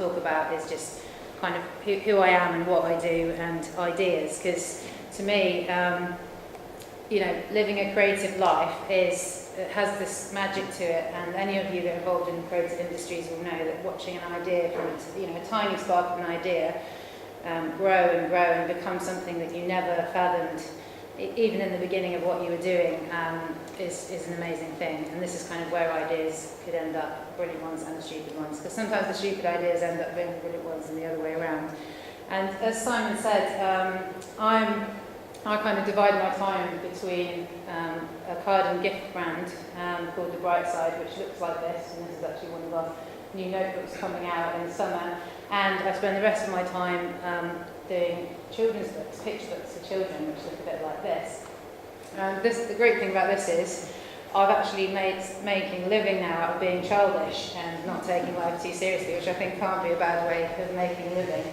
talk about is just kind of who I am and what I do and ideas, because to me, living a creative life has this magic to it, and any of you that are involved in creative industries will know that watching an idea from a tiny spark of an idea grow and grow and become something that you never fathomed, even in the beginning of what you were doing, is an amazing thing. And this is kind of where ideas could end up, brilliant ones and the stupid ones, because sometimes the stupid ideas end up being the brilliant ones and the other way around. And as Simon said, I kind of divide my time between a card and gift brand called The Bright Side, which looks like this, and this is actually one of our new notebooks coming out in summer. And I spend the rest of my time doing children's books, picture books for children, which look a bit like this. The great thing about this is I've actually making a living now out of being childish and not taking life too seriously, which I think can't be a bad way of making a living.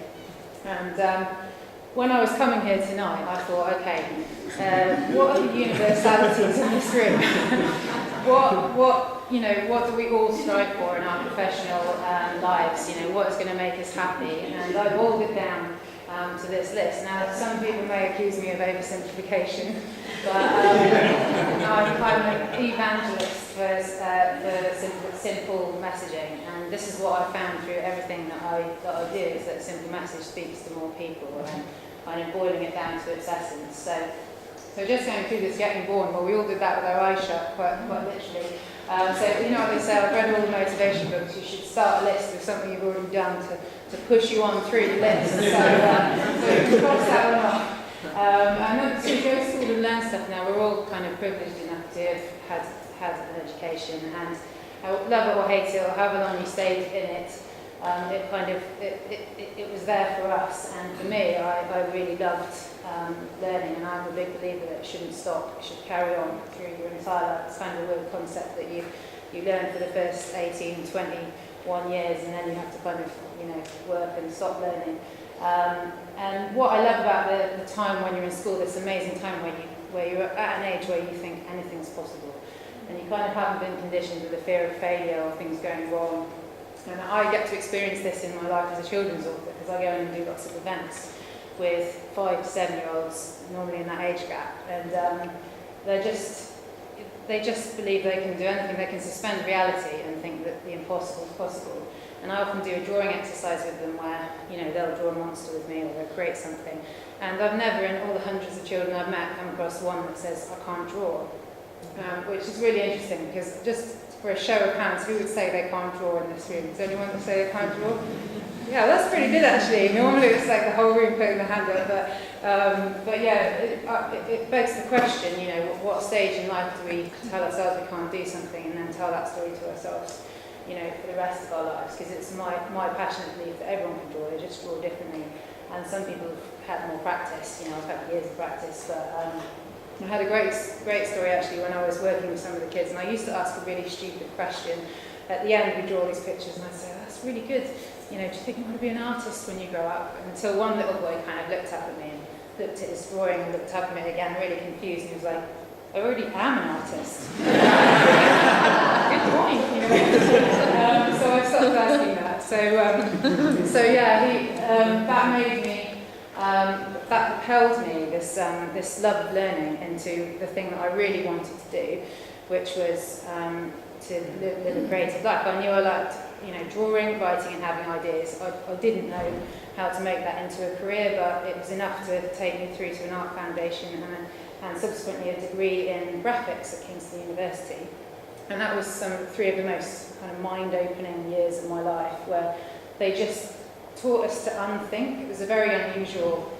And when I was coming here tonight, I thought, okay, what are the universalities in this room? What do we all strive for in our professional lives? What is going to make us happy? And I boiled it down to this list. Now, some people may accuse me of oversimplification, but I'm an evangelist for simple messaging, and this is what I found through everything that I do, is that simple message speaks to more people, and I'm boiling it down to its essence. So just going through this getting born, well, we all did that with our eyes shut, quite literally. So you know what they say, I've read all the motivation books, you should start a list with something you've already done to push you on through the list. So you can cross that one off. And then to go to school and learn stuff now, we're all kind of privileged enough to have had an education, and love it or hate it, or however long you stayed in it, it was there for us. And for me, I really loved learning, and I'm a big believer that it shouldn't stop, it should carry on through your entire life. It's kind of a weird concept that you learn for the first 18, 21 years, and then you have to kind of work and stop learning. And what I love about the time when you're in school, this amazing time where you're at an age where you think anything's possible, and you kind of haven't been conditioned with the fear of failure or things going wrong. And I get to experience this in my life as a children's author, because I go in and do lots of events with 5 to 7-year-olds, normally in that age gap, and they just believe they can do anything. They can suspend reality and think that the impossible is possible. And I often do a drawing exercise with them where they'll draw a monster with me, or they'll create something. And I've never, in all the hundreds of children I've met, come across one that says I can't draw, which is really interesting, because just for a show of hands, who would say they can't draw in this room? Is there anyone that say they can't draw? Yeah, that's pretty good actually. Normally it's like the whole room putting the hand up, but yeah, it begs the question, what stage in life do we tell ourselves we can't do something, and then tell that story to ourselves, for the rest of our lives? Because it's my passionate belief that everyone can draw, they just draw differently, and some people have had more practice. I've had years of practice, but I had a great story actually when I was working with some of the kids, and I used to ask a really stupid question. At the end, we draw these pictures, and I'd say, oh, that's really good. Do you think you want to be an artist when you grow up? Until one little boy kind of looked up at me and looked at his drawing and looked up at me again, really confused, and he was like, I already am an artist. Good point, so I stopped asking that. So yeah, that made me, that propelled me, this love of learning, into the thing that I really wanted to do, which was to live a creative life. I knew I liked, drawing, writing, and having ideas. I didn't know how to make that into a career, but it was enough to take me through to an art foundation and subsequently a degree in graphics at Kingston University. And that was 3 of the most kind of mind-opening years of my life, where they just taught us to unthink. It was a very unusual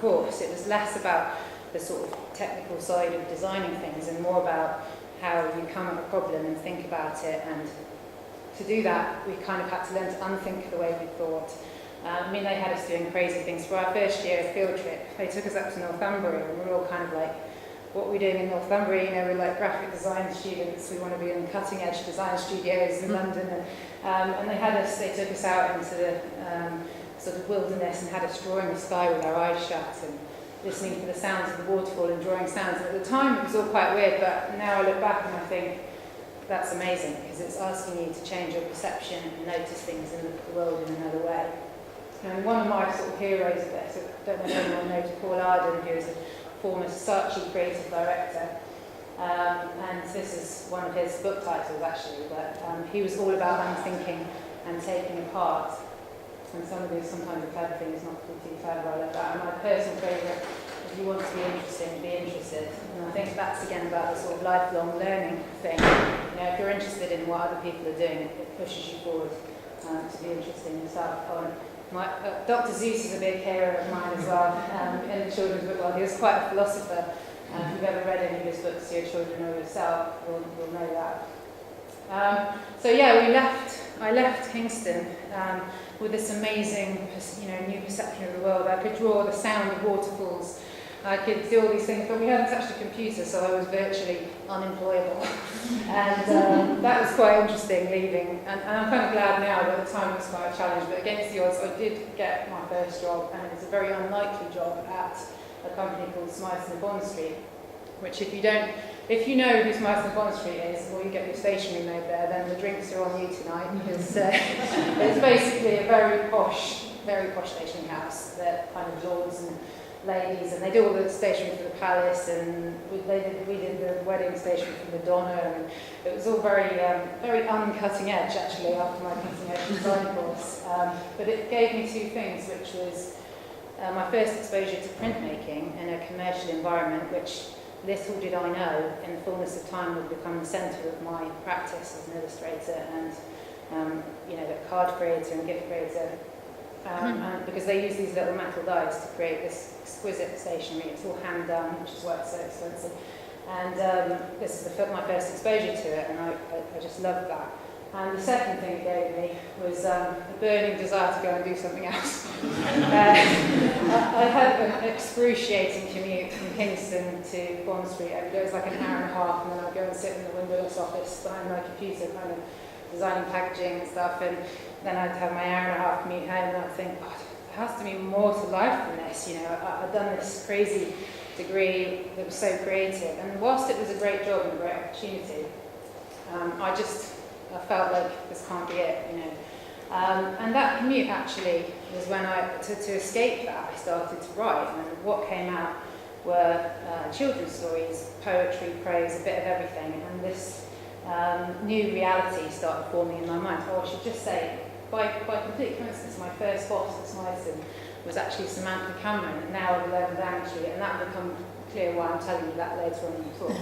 course. It was less about the sort of technical side of designing things and more about how you come at a problem and think about it. And to do that, we kind of had to learn to unthink the way we thought. They had us doing crazy things. For our first year field trip, they took us up to Northumbria, and we were all kind of like, what are we doing in Northumbria? We're like graphic design students. We want to be in cutting edge design studios in London. And they took us out into the sort of wilderness and had us drawing the sky with our eyes shut and listening for the sounds of the waterfall and drawing sounds. And at the time it was all quite weird, but now I look back and I think, that's amazing, because it's asking you to change your perception and notice things and look at the world in another way. And one of my sort of heroes of this, I don't know if anyone knows Paul Arden, who is a former Saatchi creative director, and this is one of his book titles actually, but he was all about unthinking and taking apart. And some of these, sometimes the clever thing is not too clever, I love that. And my personal favourite, if you want to be interesting, be interested. And I think that's again about the sort of lifelong learning thing. You know, if you're interested in what other people are doing, it pushes you forward to be interested in yourself. Dr. Seuss is a big hero of mine as well, in the children's book world. He was quite a philosopher. If you've ever read any of his books to your children or yourself, you'll know that. So yeah, I left Kingston with this amazing, new perception of the world. I could draw the sound of waterfalls. I could do all these things, but we hadn't touched a computer, so I was virtually unemployable. And that was quite interesting leaving. And I'm kind of glad now, but at the time it was quite a challenge. But against the odds, I did get my first job, and it was a very unlikely job at a company called Smythe and Bond Street, which if you know who Smythe and Bond Street is, or you get your stationery made there, then the drinks are on you tonight, because it's basically a very posh stationery house that kind of lords and ladies, and they do all the stationery for the palace, and we did the wedding stationery for Madonna, and it was all very uncutting edge actually after my cutting edge design course. But it gave me two things, which was my first exposure to printmaking in a commercial environment, which little did I know in the fullness of time would become the centre of my practice as an illustrator and a card creator and gift creator. And because they use these little metal dies to create this exquisite stationery. It's all hand done, which is why it's so expensive. And this is my first exposure to it, and I just loved that. And the second thing it gave me was a burning desire to go and do something else. I had an excruciating commute from Kingston to Bond Street every day. It was like an hour and a half, and then I'd go and sit in the windowless office behind my computer, kind of designing packaging and stuff, and then I'd have my hour and a half commute home, and I'd think, God, there has to be more to life than this. I'd done this crazy degree that was so creative, and whilst it was a great job and a great opportunity, I felt like this can't be it, And that commute actually was when to escape that, I started to write, and what came out were children's stories, poetry, prose, a bit of everything, and this new reality started forming in my mind. Oh, I should just say, by complete coincidence, my first boss at Smythe was actually Samantha Cameron, and now I've learned down to it, and that will become clear why I'm telling you that later on in the talk.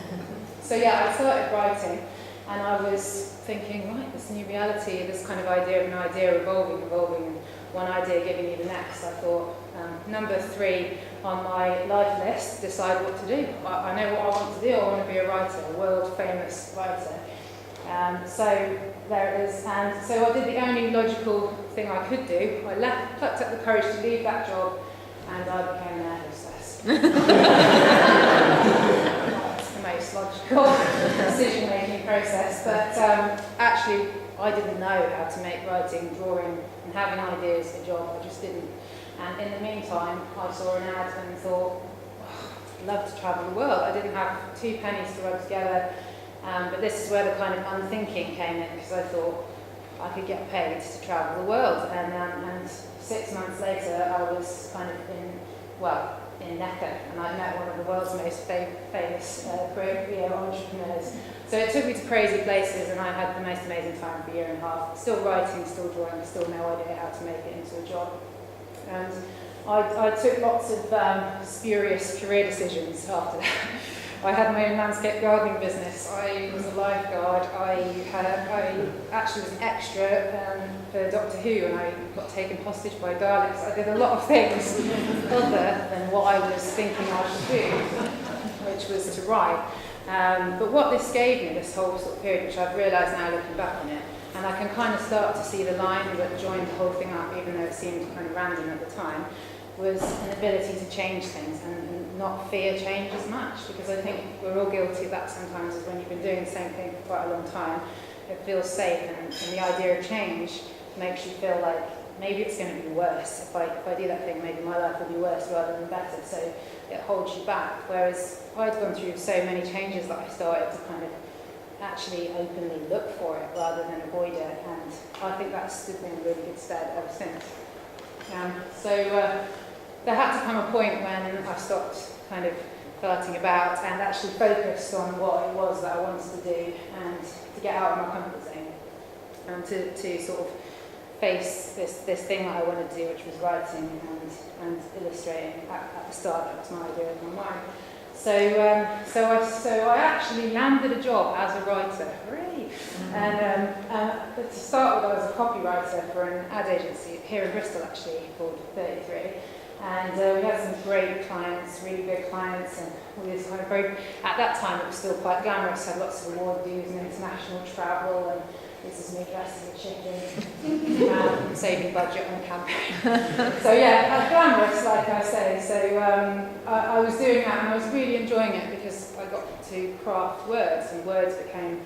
So yeah, I started writing, and I was thinking, right, this new reality, this kind of idea of an idea evolving, and one idea giving you the next. I thought, number 3 on my life list, decide what to do. I know what I want to do. I want to be a writer, a world-famous writer. So there it is. And so I did the only logical thing I could do. I plucked up the courage to leave that job, and I became an air hostess. That's the most logical decision-making process. But actually, I didn't know how to make writing, drawing, and having ideas a job. I just didn't. And in the meantime, I saw an ad and thought, I'd love to travel the world. I didn't have 2 pennies to rub together. But this is where the kind of unthinking came in, because I thought I could get paid to travel the world. And 6 months later, I was kind of in Necker, and I met one of the world's most famous career entrepreneurs. So it took me to crazy places, and I had the most amazing time for a year and a half. Still writing, still drawing, still no idea how to make it into a job. And I took lots of spurious career decisions after that. I had my own landscape gardening business. I was a lifeguard. I actually was an extra for Doctor Who, and I got taken hostage by Daleks. I did a lot of things other than what I was thinking I should do, which was to write. But what this gave me, this whole sort of period, which I've realised now looking back on it, and I can kind of start to see the line that joined the whole thing up, even though it seemed kind of random at the time, was an ability to change things and not fear change as much, because I think we're all guilty of that sometimes, is when you've been doing the same thing for quite a long time, it feels safe, and the idea of change makes you feel like maybe it's going to be worse. If I do that thing, maybe my life will be worse rather than better, so it holds you back. Whereas I'd gone through so many changes that I started to kind of actually openly look for it rather than avoid it, and I think that's stood me in really good stead ever since. So there had to come a point when I stopped kind of farting about and actually focused on what it was that I wanted to do and to get out of my comfort zone and to sort of face this thing that I wanted to do, which was writing and illustrating. At the start, that was my idea of my mind. So I actually landed a job as a writer, hooray! And to start with, I was a copywriter for an ad agency here in Bristol, actually, called 33. And we had some great clients, really big clients, and we was kind of very, at that time it was still quite glamorous, had lots of award dues and international travel, and this is me dressed as a chicken, saving budget on campaign. So yeah, glamorous, like I say. So I was doing that, and I was really enjoying it because I got to craft words, and words became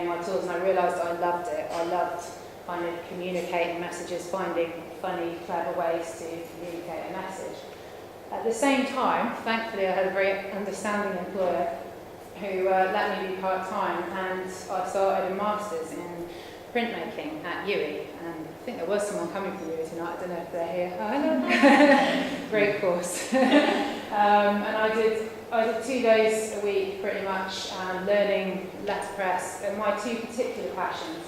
my tools, and I realised I loved it. I loved kind of communicating messages, finding funny, clever ways to communicate a message. At the same time, thankfully, I had a very understanding employer who let me be part-time, and I started a master's in printmaking at UWE, and I think there was someone coming from UWE tonight. I don't know if they're here. Oh, hello. Great course. And I did 2 days a week, pretty much, learning letterpress, and my two particular passions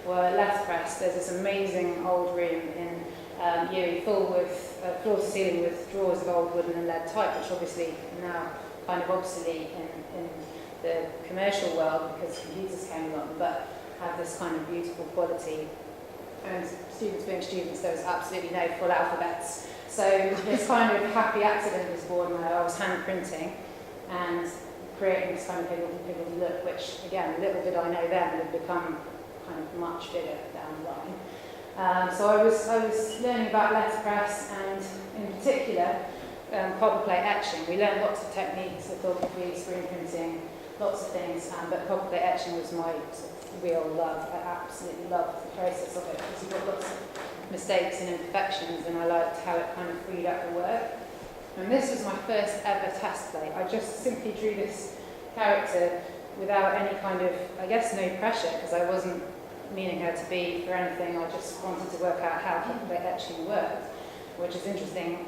were letterpress. There's this amazing old room in UWE full with floor to ceiling with drawers of old wooden and lead type, which obviously now kind of obsolete in the commercial world because computers came along, but have this kind of beautiful quality. And students being students, there was absolutely no full alphabets. So this kind of happy accident was born where I was hand printing and creating this kind of higgledy look, which again, little did I know then would become kind of much bigger down the line. So I was learning about letterpress and in particular copper plate etching. We learned lots of techniques, lithography, screen printing, lots of things, but copper plate etching was my sort of real love. I absolutely loved the process of it because you got lots of mistakes and imperfections, and I liked how it kind of freed up the work. And this was my first ever test plate. I just simply drew this character without any kind of, I guess, no pressure, because I wasn't meaning her to be for anything. I just wanted to work out how copper plate etching worked, which is interesting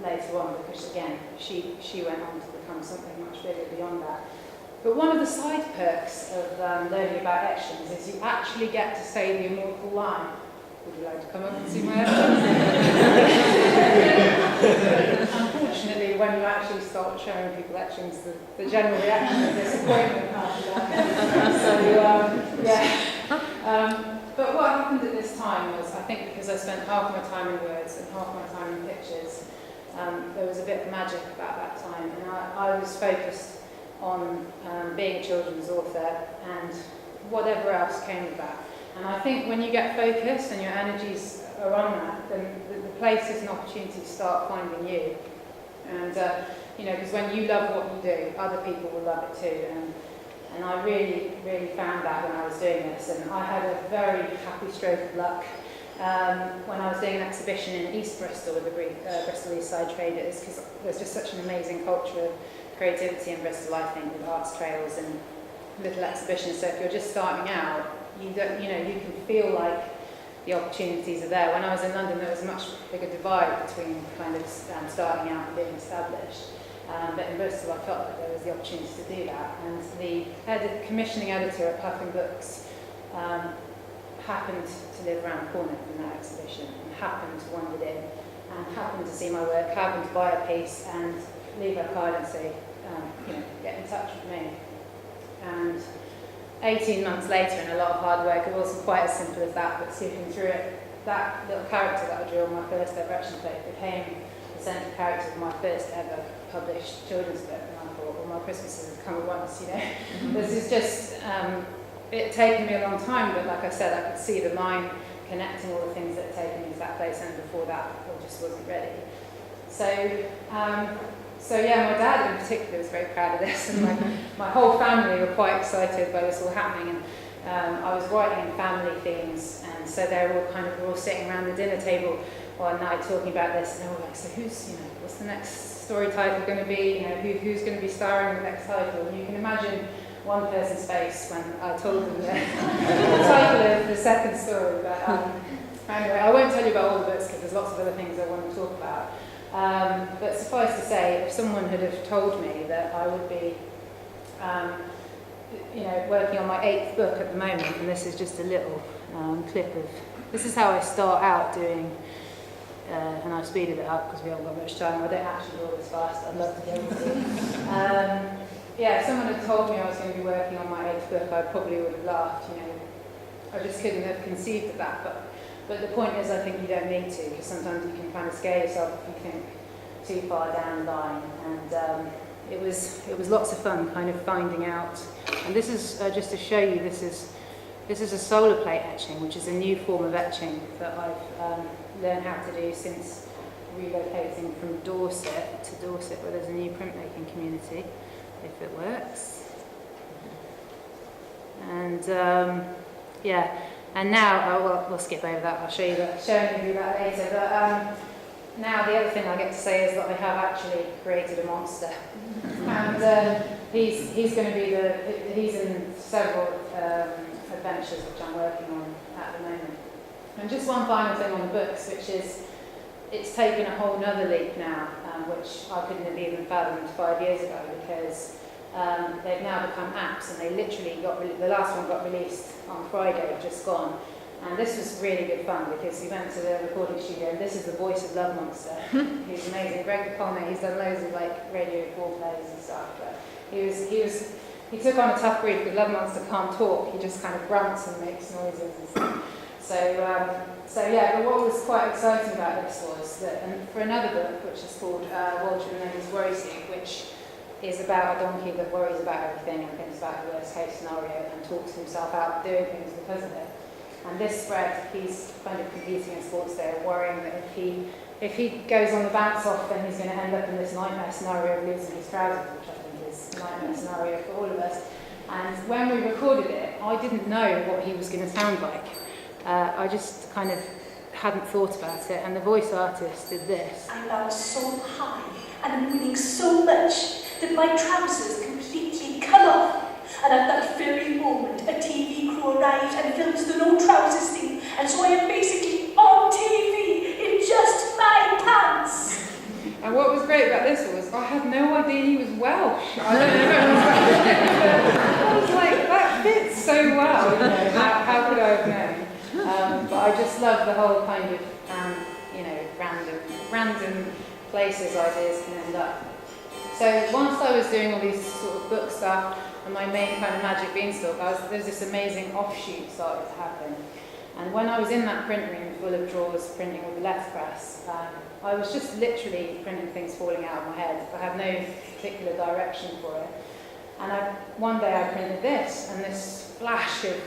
later on, because again, she went on to become something much bigger beyond that. But one of the side perks of learning about etchings is you actually get to say the immortal line. Would you like to come up and see my etchings? Unfortunately, when you actually start showing people etchings, the general reaction is disappointment after that. But what happened at this time was, I think because I spent half my time in words and half my time in pictures, there was a bit of magic about that time, and I was focused on being a children's author and whatever else came with that. And I think when you get focused and your energies are on that, then the place is an opportunity to start finding you. And, because when you love what you do, other people will love it too. And I really, really found that when I was doing this. And I had a very happy stroke of luck when I was doing an exhibition in East Bristol with the Bristol East Side Traders, because there's just such an amazing culture of creativity in Bristol, I think, with arts trails and little exhibitions. So if you're just starting out, you can feel like the opportunities are there. When I was in London, there was a much bigger divide between kind of starting out and being established. But in Bristol, I felt that there was the opportunity to do that. And the commissioning editor at Clifton Books happened to live around the corner from that exhibition, and happened to wander in, and happened to see my work, happened to buy a piece, and leave a card and say, get in touch with me. And 18 months later, and a lot of hard work, it wasn't quite as simple as that, but skipping through it, that little character that I drew on my first ever action plate became the central character of my first ever published children's book. And I thought, well, my Christmases have come at once, This is just, it taken me a long time, but like I said, I could see the line connecting all the things that had taken me to that place, and before that, I just wasn't ready. So my dad in particular was very proud of this, and my whole family were quite excited by this all happening. And I was writing in family themes, and so we're all sitting around the dinner table one night talking about this, and they were like, so what's the next story title going to be? Who's going to be starring in the next title? And you can imagine one person's face when I told them the title of the second story. But anyway, I won't tell you about all the books because there's lots of other things I want to talk about. But suffice to say, if someone had have told me that I would be working on my 8th book at the moment, and this is just a little clip of, this is how I start out doing, and I've speeded it up because we haven't got much time. I don't actually do all this fast, I'd love to go into it. If someone had told me I was going to be working on my 8th book, I probably would have laughed, I just couldn't have conceived of that. But the point is, I think you don't need to, because sometimes you can kind of scare yourself if you think too far down the line. And it was lots of fun kind of finding out. And this is just to show you, this is a solar plate etching, which is a new form of etching that I've learned how to do since relocating from Dorset to Dorset, where there's a new printmaking community, if it works. And and now, we'll skip over that, I'll show you that later. But now the other thing I get to say is that I have actually created a monster. And he's going to be he's in several adventures which I'm working on at the moment. And just one final thing on the books, which is it's taken a whole nother leap now, which I couldn't have even fathomed 5 years ago, because they've now become apps, and they literally the last one got released on Friday, just gone. And this was really good fun because we went to the recording studio, and this is the voice of Love Monster, who's amazing. Greg Palmer, he's done loads of radio foreplays and stuff, but he took on a tough breed because Love Monster can't talk, he just kind of grunts and makes noises and stuff. But what was quite exciting about this was that, and for another book, which is called Walter and Amy's Worry Suit, which is about a donkey that worries about everything and thinks about the worst case scenario and talks himself out of doing things because of it. And this spread, he's kind of competing in sports day, worrying that if he goes on the bounce off, then he's going to end up in this nightmare scenario of losing his trousers, which I think is a nightmare scenario for all of us. And when we recorded it, I didn't know what he was going to sound like. I just kind of hadn't thought about it, and the voice artist did this. I bound so high, and I'm winning so much that my trousers completely come off. And at that very moment, a TV crew arrived and films the no trousers scene, and so I am basically on TV in just my pants. And what was great about this was I had no idea he was Welsh. I don't know if it was I was like, that fits so well. How could I have known? But I just love the whole kind of random places ideas can end up. So whilst I was doing all these sort of book stuff, and my main kind of magic beanstalk, there's this amazing offshoot started to happen. And when I was in that print room full of drawers printing with the letterpress, I was just literally printing things falling out of my head. I had no particular direction for it. And one day I printed this, and this flash of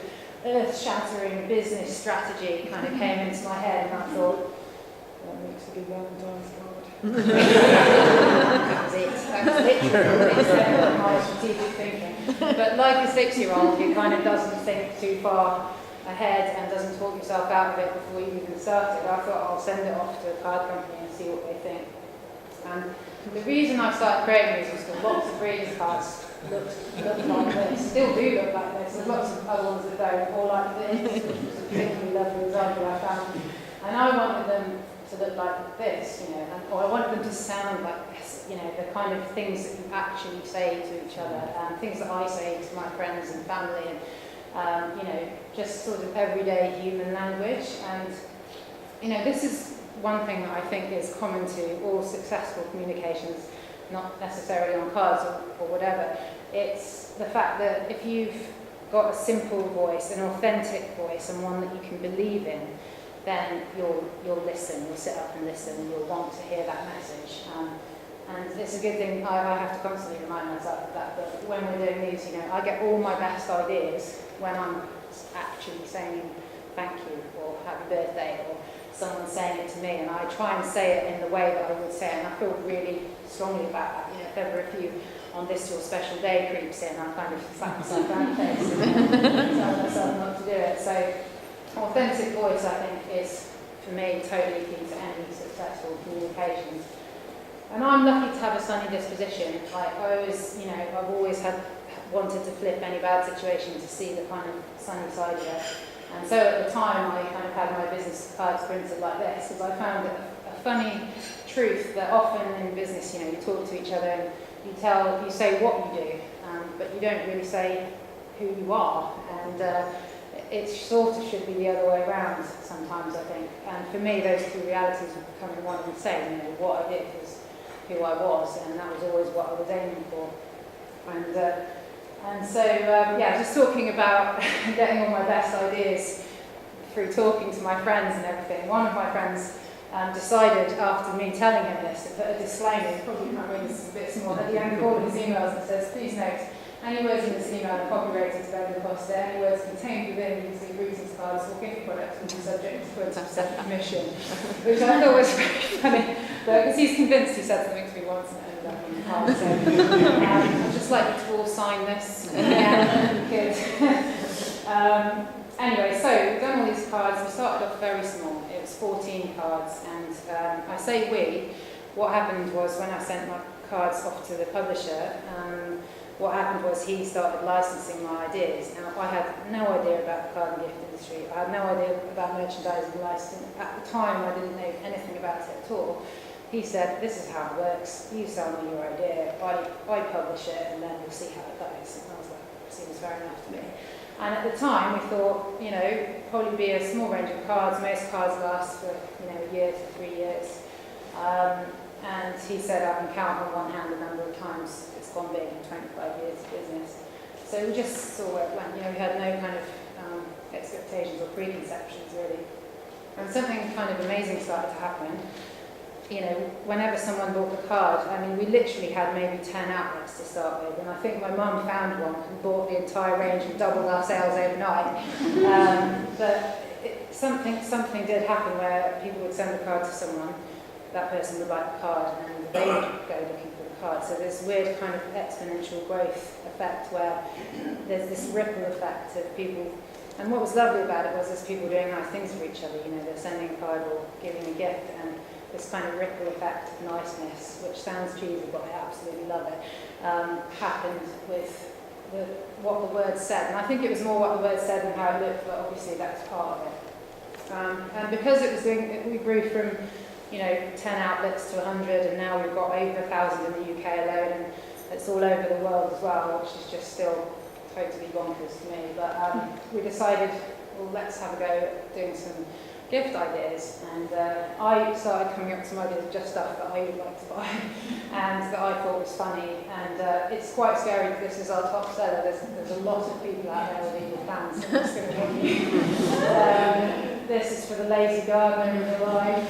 earth-shattering business strategy kind of came into my head, and I thought, that makes a good Valentine's card. That was it. That was literally the extent of my strategic thinking. But like a 6-year-old who kind of doesn't think too far ahead and doesn't talk yourself out of it before you even started, I thought I'll send it off to a card company and see what they think. And the reason I started creating these was because lots of greeting cards look like this, still do look like this. There's lots of other ones that don't, all like this, which was a particularly lovely example I found. And I wanted them to look like this, or I wanted them to sound like this, the kind of things that you actually say to each other, things that I say to my friends and family, and just sort of everyday human language. And this is one thing that I think is common to all successful communications, not necessarily on cards or whatever. It's the fact that if you've got a simple voice, an authentic voice, and one that you can believe in, then you'll listen, you'll sit up and listen, and you'll want to hear that message. And it's a good thing, I have to constantly remind myself of that, but when we're doing these, I get all my best ideas when I'm actually saying thank you, or happy birthday, or someone saying it to me, and I try and say it in the way that I would say it, and I feel really strongly about that. If ever a few on this your special day creeps in, I kind of slap myself down the face and tell myself not to do it. So authentic voice, I think, is, for me, totally key to any successful communications. And I'm lucky to have a sunny disposition. I've always had wanted to flip any bad situation to see the kind of sunny side of it. And so at the time I kind of had my business cards printed like this, because I found it a funny truth that often in business, you talk to each other and you say what you do, but you don't really say who you are. And it sort of should be the other way around sometimes, I think. And for me, those two realities were becoming one and the same. What I did was who I was, and that was always what I was aiming for. And so, just talking about getting all my best ideas through talking to my friends and everything. One of my friends decided, after me telling him this, to put a disclaimer, probably can't read this a bit small, at the end of all his emails, and says, please note, any words in this email are copyrighted to Ben Costa. Any words contained within these greetings cards or gift products will be subject to 20% commission, which I thought was very funny. Because he's convinced he said something to me once and ended up on the card. So I'd just like you to all sign this. Anyway, so we've done all these cards. We started off very small. It was 14 cards, and I say we. What happened was when I sent my cards off to the publisher. What happened was he started licensing my ideas. Now, I had no idea about the card and gift industry. I had no idea about merchandising and licensing. At the time, I didn't know anything about it at all. He said, this is how it works. You sell me your idea, I publish it, and then we'll see how it goes. And I was like, seems fair enough to me. And at the time, we thought, probably be a small range of cards. Most cards last for, a year to 3 years. And he said, I can count on one hand the number of times it's gone big in 25 years of business. So we just saw where it went. We had no kind of expectations or preconceptions, really. And something kind of amazing started to happen. Whenever someone bought the card, we literally had maybe 10 outlets to start with, and I think my mum found one and bought the entire range and doubled our sales overnight. But something did happen where people would send the card to someone, that person would like the card, and they would go looking for the card. So there's weird kind of exponential growth effect where there's this ripple effect of people. And what was lovely about it was there's people doing nice things for each other. They're sending a card or giving a gift, and this kind of ripple effect of niceness, which sounds cheesy, but I absolutely love it, happened with what the words said. And I think it was more what the words said than how it looked, but obviously that's part of it. And because we grew from 10 outlets to 100, and now we've got over 1,000 in the UK alone, and it's all over the world as well, which is just still totally bonkers to me. But we decided, well, let's have a go at doing some gift ideas, and I started coming up with some ideas of just stuff that I would like to buy and that I thought was funny, and it's quite scary because this is our top seller. There's a lot of people out there with evil plans, so I'm just going to warn you. This is for the lazy gardener in the life,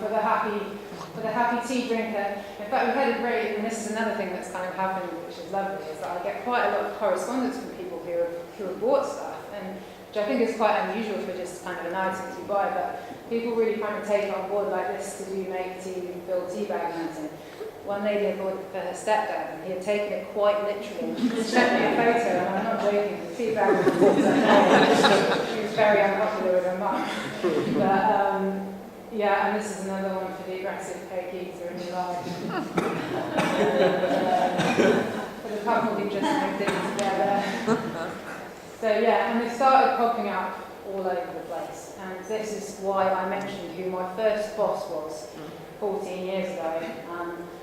for the happy tea drinker. In fact, we had a great, and this is another thing that's kind of happened, which is lovely, is that I get quite a lot of correspondence from people who have bought stuff, and which I think is quite unusual for just kind of an item to buy, but people really kind of take it on board like this to do make tea and fill tea bag hunting. One lady had bought it for her stepdad, and he had taken it quite literally. She sent me a photo, and I'm not joking, the tea bag was she was very unpopular with her mum. But and this is another one for the aggressive cake eater in your life. For the couple who just moved in together. So and they started popping up all over the place. And this is why I mentioned who my first boss was 14 years ago.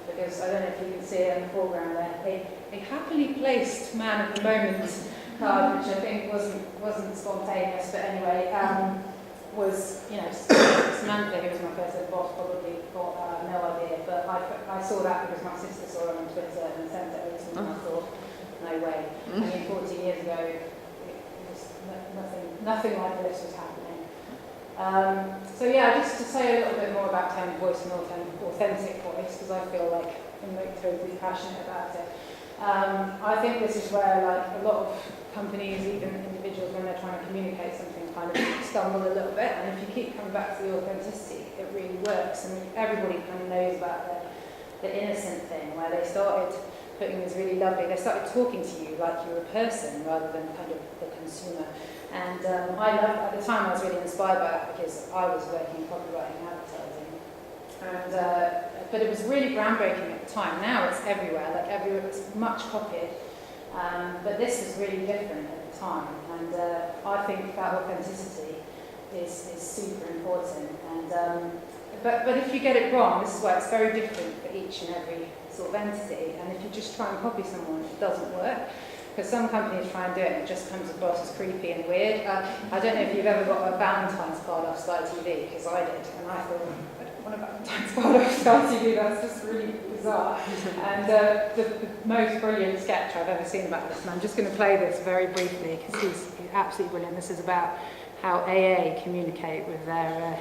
Because I don't know if you can see it in the foreground there, a happily placed man of the moment card, which I think wasn't spontaneous, but anyway, was Samantha, who was my first ever boss, probably got no idea, but I saw that because my sister saw it on Twitter and sent it over to me, and I thought, no way. I mean, 14 years ago, nothing like this was happening. Just to say a little bit more about tone of voice and authentic voice, because I feel like I'm totally passionate about it. I think this is where a lot of companies, even individuals, when they're trying to communicate something, kind of stumble a little bit. And if you keep coming back to the authenticity, it really works. And everybody kind of knows about the innocent thing, where they started putting this really lovely, they started talking to you like you were a person rather than kind of the consumer. And at the time I was really inspired by that because I was working in copywriting and advertising. And, but it was really groundbreaking at the time. Now it's everywhere, like everywhere, it's much copied. But this was really different at the time. And I think that authenticity is super important. And, but if you get it wrong, this is why it's very different for each and every sort of entity. And if you just try and copy someone, it doesn't work. Because some companies try and do it and it just comes across as creepy and weird. I don't know if you've ever got a Valentine's card off Sky TV, because I did. And I thought, I don't want a Valentine's card off Sky TV, that's just really bizarre. And the most brilliant sketch I've ever seen about this, and I'm just going to play this very briefly, because he's absolutely brilliant. This is about how AA communicate with their...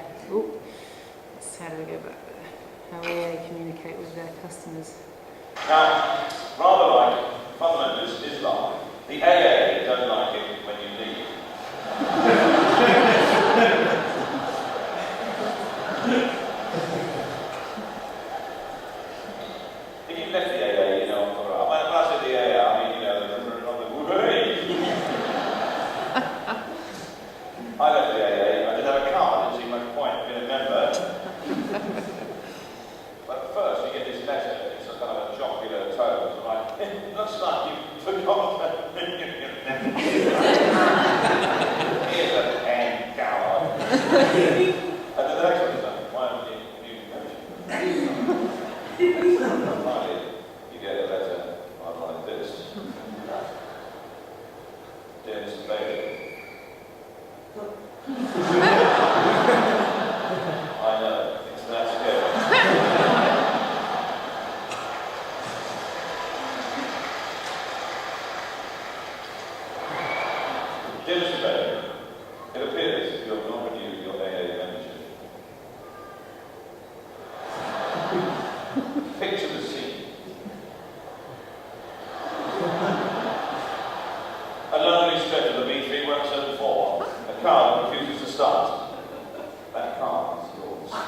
how do we go back there? How AA communicate with their customers. Now, rather like fundamentalist Islam, the AA don't like it when you leave. If you left the AA, you know, when I said the AA, I mean, you know, I left the AA, I did have a card, I didn't see much point in being a member. But first, you get this letter, it's a kind of a jocular tone, like, it looks like you forgot that. Here's a pen, coward. And then the next one is like, why haven't you mentioned? Finally, you get a letter like this. Dear Mr. Bailey. I know, it's that scary. Dear Mr. Bailey, it appears you have not renewed your AA membership. Picture the scene. A lonely stretch of the B3174. A car that refuses to start. That car is yours. The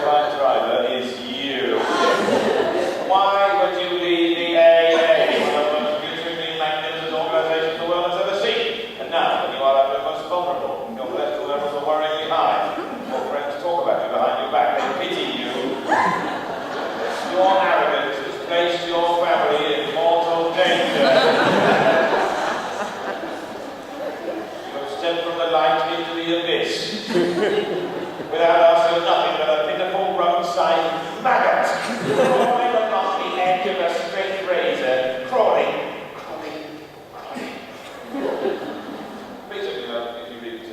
right driver is you. Why would you leave the AA, one of the most beautifully magnificent organisations the world has ever seen? And now, when you are at your most vulnerable, your political levels are worrying you high. Your friends talk about you behind your back, they pity you. Your arrogance has placed your family in mortal danger. From the light into the abyss. Without us, you're nothing but a pitiful roadside maggot, crawling along the edge of a straight razor, crawling. Please let me know if you read it.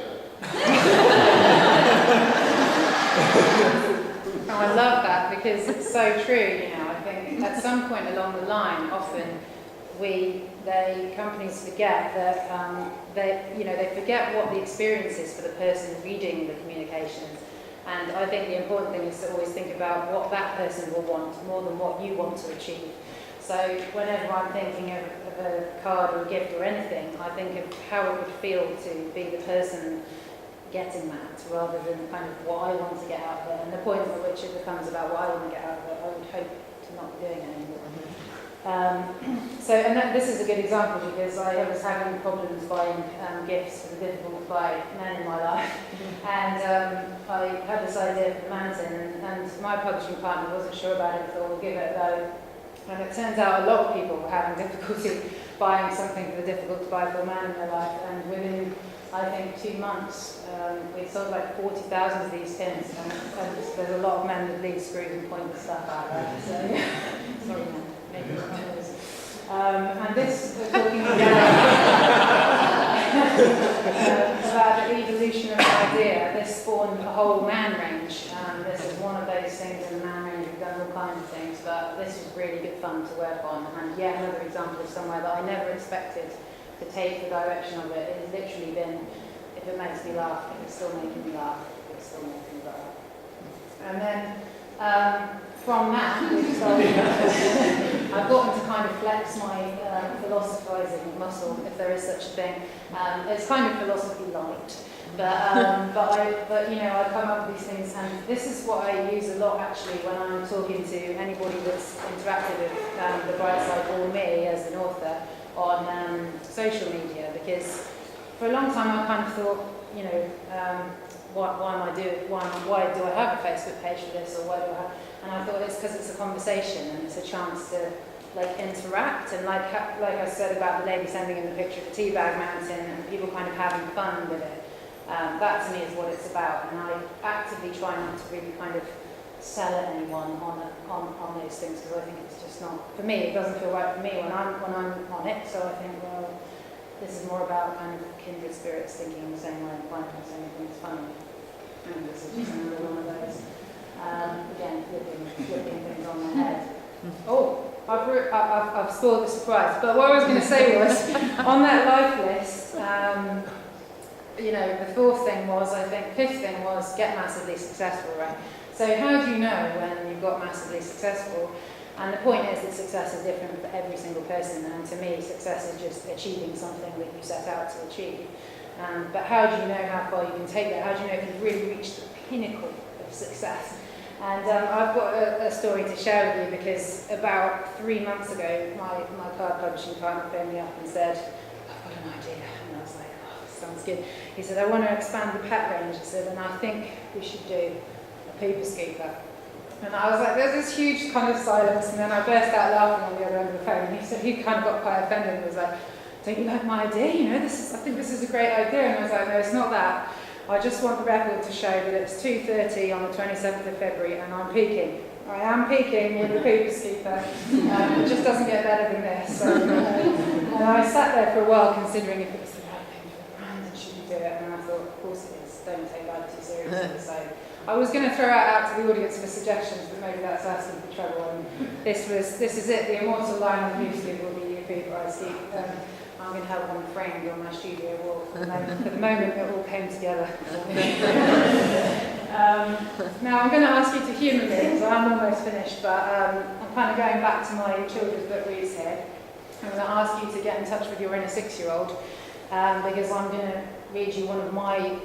Oh, I love that, because it's so true, you know. I think at some point along the line, often companies forget that they forget what the experience is for the person reading the communications. And I think the important thing is to always think about what that person will want more than what you want to achieve. So whenever I'm thinking of a card or a gift or anything, I think of how it would feel to be the person getting that, rather than kind of what I want to get out of it. And the point at which it becomes about what I want to get out of it, I would hope to not be doing it anymore. This is a good example, because I was having problems buying gifts for the difficult to buy men in my life, and I had this idea for the mountain, and my publishing partner wasn't sure about it, so we'll give it a go. And it turns out a lot of people were having difficulty buying something for the difficult to buy for a man in their life, and within, I think, 2 months, we sold like 40,000 of these tins, and there's a lot of men with lead screws and pointed stuff out there. So, sorry, men. And this, we're talking about the evolution of the idea. This spawned a whole man range. This is one of those things in the man range. We've done all kinds of things, but this was really good fun to work on. And yet another example of somewhere that I never expected to take the direction of it. It has literally been, if it makes me laugh, if it's still making me laugh, if it's still making me laugh. And then, from that, I've gotten to kind of flex my philosophizing muscle, if there is such a thing. It's kind of philosophy light, but you know, I come up with these things, and this is what I use a lot actually when I'm talking to anybody that's interacted with the bright side or me as an author on social media, because for a long time I kind of thought, you know, why do I have a Facebook page for this, or why do I have? And I thought it's because it's a conversation and it's a chance to like interact, and like I said about the lady sending in the picture of the teabag mountain and people kind of having fun with it. That to me is what it's about, and I actively try not to really kind of sell at anyone on those things, because I think it's just not, for me, it doesn't feel right for me when I'm on it. So I think, well, this is more about kind of kindred spirits thinking the same way and finding the same things funny. And this is just another one of those. Again, flipping things on my head. Oh, I've spoiled the surprise. But what I was going to say was, on that life list, you know, the fifth thing was get massively successful, right? So how do you know when you've got massively successful? And the point is that success is different for every single person, and to me, success is just achieving something that you set out to achieve. But how do you know how far you can take that? How do you know if you've really reached the pinnacle of success? And I've got a story to share with you, because about 3 months ago, my card publishing partner phoned me up and said, I've got an idea. And I was like, oh, this sounds good. He said, I want to expand the pet range. He said, and I think we should do a pooper scooper. And I was like, there's this huge kind of silence, and then I burst out laughing on the other end of the phone. And he said, he kind of got quite offended and was like, don't you like my idea? You know, I think this is a great idea. And I was like, no, it's not that. I just want the record to show that it's 2:30 on the 27th of February and I'm peaking. I am peaking with the pooper scooper. It just doesn't get better than this. So, and I sat there for a while considering if it was the right thing for the brand and should we do it. And I thought, of course it is. Don't take life too seriously. So I was going to throw it out to the audience for suggestions, but maybe that's asking for trouble. And this is it. The immortal line of music will be you pooper I scoop. I'm going to have one framed on my studio wall for the moment it all came together. Now I'm going to ask you to humour me, because I'm almost finished, but I'm kind of going back to my children's book reads here. I'm going to ask you to get in touch with your inner 6-year-old, because I'm going to read you one of my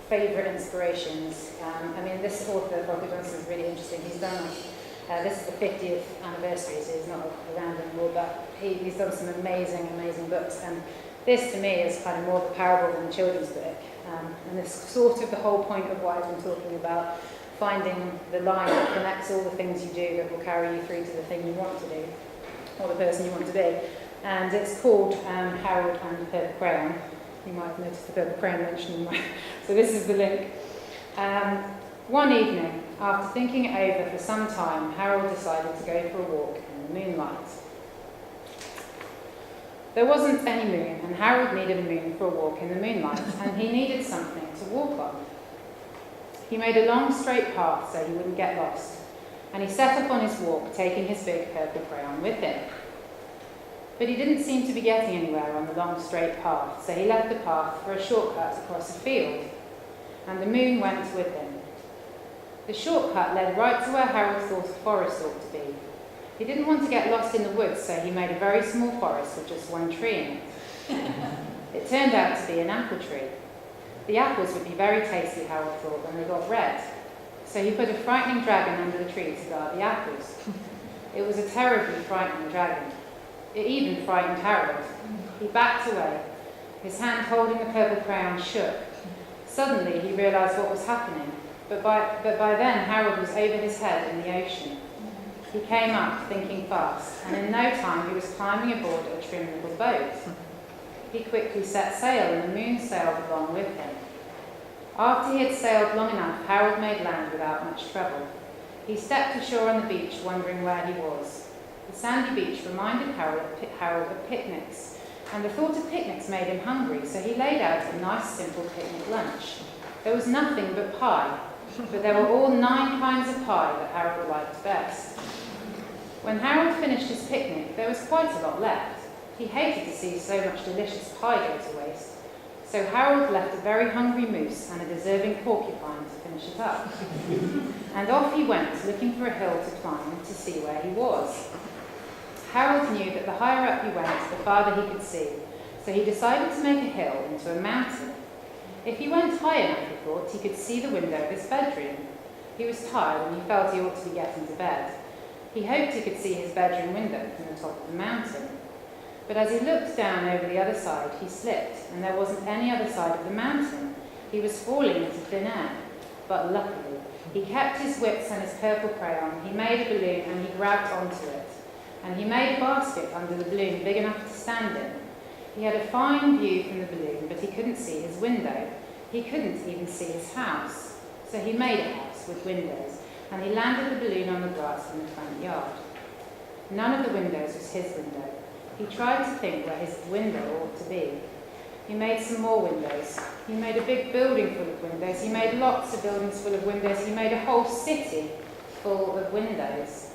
favourite inspirations. I mean, this author, Robert Johnson, is really interesting. He's done this is the 50th anniversary, so he's not around anymore, but he's done some amazing books. And this, to me, is kind of more of a parable than a children's book. And it's sort of the whole point of what I've been talking about, finding the line that connects all the things you do that will carry you through to the thing you want to do, or the person you want to be. And it's called Harold and the Purple Crayon. You might have noticed the purple crayon mentioned in my... So this is the link. One evening, after thinking it over for some time, Harold decided to go for a walk in the moonlight. There wasn't any moon, and Harold needed a moon for a walk in the moonlight, and he needed something to walk on. He made a long, straight path so he wouldn't get lost, and he set off on his walk, taking his big purple crayon with him. But he didn't seem to be getting anywhere on the long, straight path, so he left the path for a shortcut across a field, and the moon went with him. The shortcut led right to where Harold thought a forest ought to be. He didn't want to get lost in the woods, so he made a very small forest with just one tree in it. It turned out to be an apple tree. The apples would be very tasty, Harold thought, when they got red. So he put a frightening dragon under the tree to guard the apples. It was a terribly frightening dragon. It even frightened Harold. He backed away. His hand holding the purple crayon shook. Suddenly he realised what was happening. But by then, Harold was over his head in the ocean. He came up, thinking fast, and in no time he was climbing aboard a trim little boat. He quickly set sail, and the moon sailed along with him. After he had sailed long enough, Harold made land without much trouble. He stepped ashore on the beach, wondering where he was. The sandy beach reminded Harold of picnics, and the thought of picnics made him hungry, so he laid out a nice, simple picnic lunch. There was nothing but pie, but there were all 9 kinds of pie that Harold liked best. When Harold finished his picnic, there was quite a lot left. He hated to see so much delicious pie go to waste. So Harold left a very hungry moose and a deserving porcupine to finish it up. And off he went, looking for a hill to climb to see where he was. Harold knew that the higher up he went, the farther he could see, so he decided to make a hill into a mountain. If he went high enough, he thought, he could see the window of his bedroom. He was tired and he felt he ought to be getting to bed. He hoped he could see his bedroom window from the top of the mountain. But as he looked down over the other side, he slipped, and there wasn't any other side of the mountain. He was falling into thin air, but luckily, he kept his wits and his purple crayon. He made a balloon and he grabbed onto it. And he made a basket under the balloon big enough to stand in. He had a fine view from the balloon, but he couldn't see his window. He couldn't even see his house. So he made a house with windows, and he landed the balloon on the grass in the front yard. None of the windows was his window. He tried to think where his window ought to be. He made some more windows. He made a big building full of windows. He made lots of buildings full of windows. He made a whole city full of windows.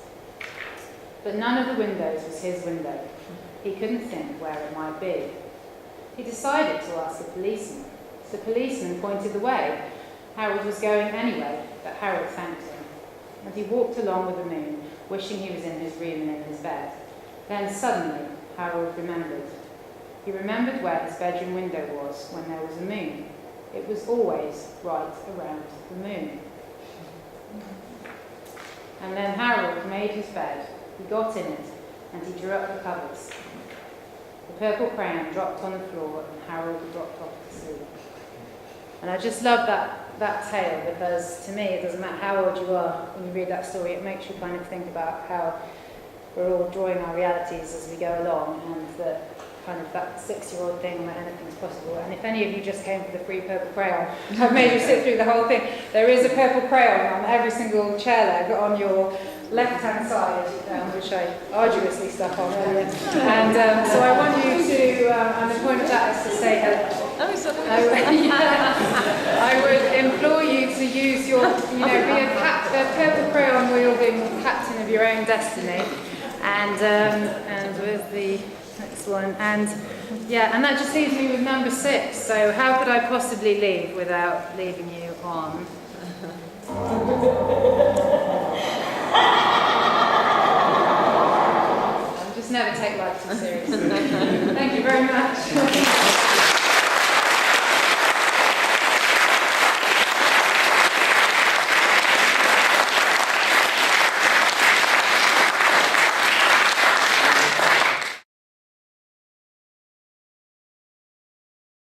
But none of the windows was his window. He couldn't think where it might be. He decided to ask the policeman. The policeman pointed the way. Harold was going anyway, but Harold thanked him. And he walked along with the moon, wishing he was in his room and in his bed. Then suddenly, Harold remembered. He remembered where his bedroom window was when there was a moon. It was always right around the moon. And then Harold made his bed. He got in it, and he drew up the covers. The purple crayon dropped on the floor, and Harold dropped off to sleep. And I just love that tale, because to me, it doesn't matter how old you are when you read that story, it makes you kind of think about how we're all drawing our realities as we go along, and that kind of that 6-year-old thing that anything's possible. And if any of you just came for the free purple crayon, I've made you sit through the whole thing. There is a purple crayon on every single chair leg on your left-hand side, which I arduously stuck on earlier. And so I want you to, and the point of that is to say I would implore you to use your, be a purple crayon wielding captain of your own destiny. And with the next one, and that just leaves me with number 6. So how could I possibly leave without leaving you on? I'll just never take life too seriously. Thank you very much.